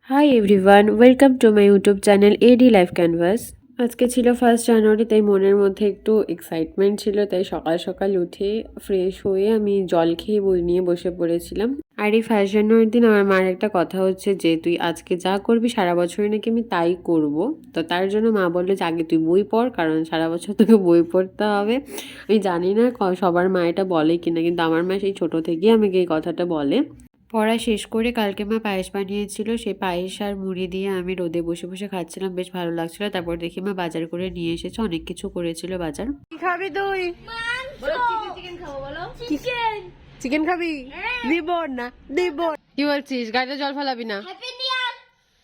High everyone, welcome to my YouTube channel AD Life Canvas. আজকে ছিল 1 জানুয়ারি, তাই মনের মধ্যে একটু এক্সাইটমেন্ট ছিল। তাই সকাল সকাল উঠে ফ্রেশ হয়ে আমি জল খেয়ে বই নিয়ে বসে পড়েছিলাম। আর এই 1 জানুয়ারির দিন আমার মার একটা কথা হচ্ছে যে তুই আজকে যা করবি সারা বছরে নাকি আমি তাই করব। তো তার জন্য মা বললো যে আগে তুই বই পড়, কারণ সারা বছর তোকে বই পড়তে হবে। আমি জানি না সবার মা এটা বলে কিনা, কিন্তু আমার মা সেই ছোট থেকেই আমাকে এই কথাটা বলে। পড়া শেষ করে কালকে মা পায়েস বানিয়েছিল, সেই পায়েস আর মুড়ি দিয়ে আমি রোদে বসে বসে খাচ্ছিলাম, বেশ ভালো লাগছিল। তারপর দেখি মা বাজার করে নিয়ে এসেছে, অনেক কিছু করেছিল বাজার। কি খাবি তুই? চিকেন খাবো বলো। চিকেন খাবি? দিব না দিব। কি বলছিস? গাড়িতে জল ফেলাবি না? Happy new year.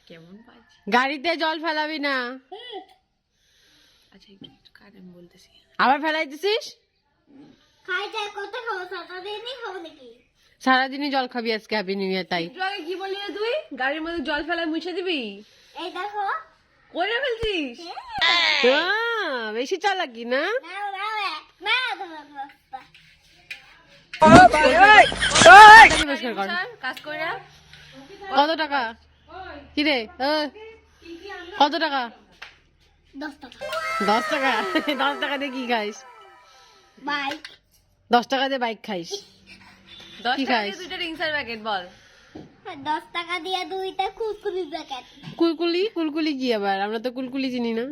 কেমন পাচ্ছি? গাড়িতে জল ফেলাবি না। আচ্ছা একটু কার আমি বলতেছি, আবার ফেলাই দিছিস? খাইতে কত খাবো? সারাদিনই খাবো নাকি? সারাদিনই জল খাবি আজকে হ্যাপি নিউ ইয়ার তাই? কি বললি রে তুই? গাড়ির মধ্যে জল ফেলায় মুছে দিবি? এই দেখো। কইরা ফেলছিস? বেশি চালাকি না? নাও নাও না ধরো। নমস্কার কর। কাজ কইরা কত টাকা? কিরে কত টাকা? 10 টাকা। 10 টাকা? 10 টাকা দিয়ে কি খাইস? বাইক। 10 টাকা দিয়ে বাইক খাইস? 10 কি টাকা খাইস? দিয়ে দুইটা রিংসার প্যাকেট বল। 10 টাকা দিয়ে দুইটা কুরকুরি প্যাকেট। কুলকুলি? কুলকুলি কি আবার? আমরা তো কুলকুলি চিনি না।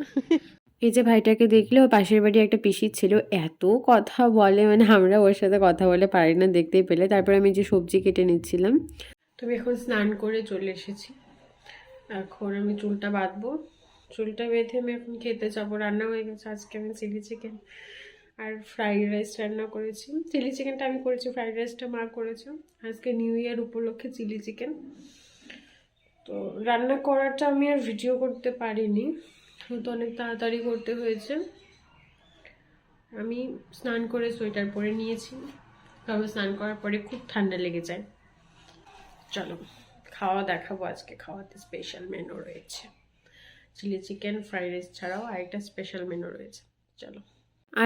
এই যে ভাইটাকে দেখলে, ও পাশের বাড়ি একটা পিসি ছিল, এত কথা বলে, মানে আমরা ওর সাথে কথা বলে পারি না, দেখতেই পেলে। তারপর আমি যে সবজি কেটে নিচ্ছিলাম। তুমি এখন স্নান করে চলে এসেছি, এখন আমি চুলটা বাঁধবো। চুলটা বেঁধে আমি এখন খেতে যাবো। রান্না হয়ে গেছে, আজকে আমি চিলি চিকেন আর ফ্রাইড রাইস রান্না করেছি। চিলি চিকেনটা আমি করেছি, ফ্রাইড রাইসটা মা করেছে। আজকে নিউ ইয়ার উপলক্ষে চিলি চিকেন। তো রান্না করাটা আমি আর ভিডিও করতে পারিনি, তো অনেক তাড়াতাড়ি করতে হয়েছে। আমি স্নান করে সোয়েটার পরে নিয়েছি, তবে স্নান করার পরে খুব ঠান্ডা লেগে যায়। চলো খাওয়া দেখাবো। আজকে খাওয়াতে স্পেশাল মেনু রয়েছে, চিলি চিকেন ফ্রাইড রাইস ছাড়াও আরেকটা স্পেশাল মেনু রয়েছে। চলো।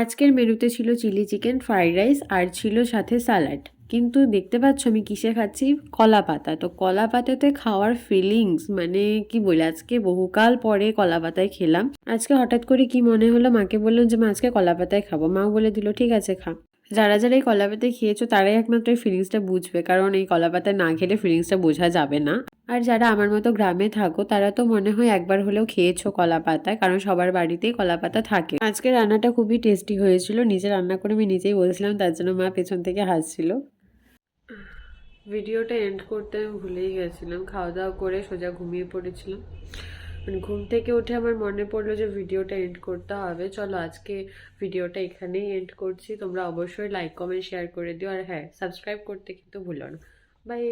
আজকের মেনুতে ছিল চিলি চিকেন ফ্রাইড রাইস আর ছিল সাথে স্যালাড। কিন্তু দেখতে পাচ্ছ আমি কিসে খাচ্ছি? কলা পাতা। তো কলা পাতাতে খাওয়ার ফিলিংস মানে কি বলি, আজকে বহুকাল পরে কলা পাতায় খেলাম। আজকে হঠাৎ করে কি মনে হলো, মাকে বললাম যে মা আজকে কলা পাতায় খাবো। মাও বলে দিল ঠিক আছে খা। যারা যারা এই কলা পাতায় খেয়েছো তারাই একমাত্র এই ফিলিংসটা বুঝবে, কারণ এই কলা পাতায় না খেলে ফিলিংসটা বোঝা যাবে না। আর যারা আমার মতো গ্রামে থাকো তারা তো মনে হয় একবার হলেও খেয়েছো কলা পাতায়, কারণ সবার বাড়িতেই কলা পাতা থাকে। আজকে রান্নাটা খুবই টেস্টি হয়েছিল, নিজে রান্না করে আমি নিজেই বলছিলাম, তার জন্য মা পেছন থেকে হাসছিল। ভিডিওটা এন্ড করতে আমি ভুলেই গেছিলাম। খাওয়া দাওয়া করে সোজা ঘুমিয়ে পড়েছিলাম। মানে ঘুম থেকে উঠে আমার মনে পড়লো যে ভিডিওটা এন্ড করতে হবে। চলো আজকে ভিডিওটা এখানেই এন্ড করছি। তোমরা অবশ্যই লাইক কমেন্ট শেয়ার করে দিও, আর হ্যাঁ সাবস্ক্রাইব করতে কিন্তু ভুলো না। বাই।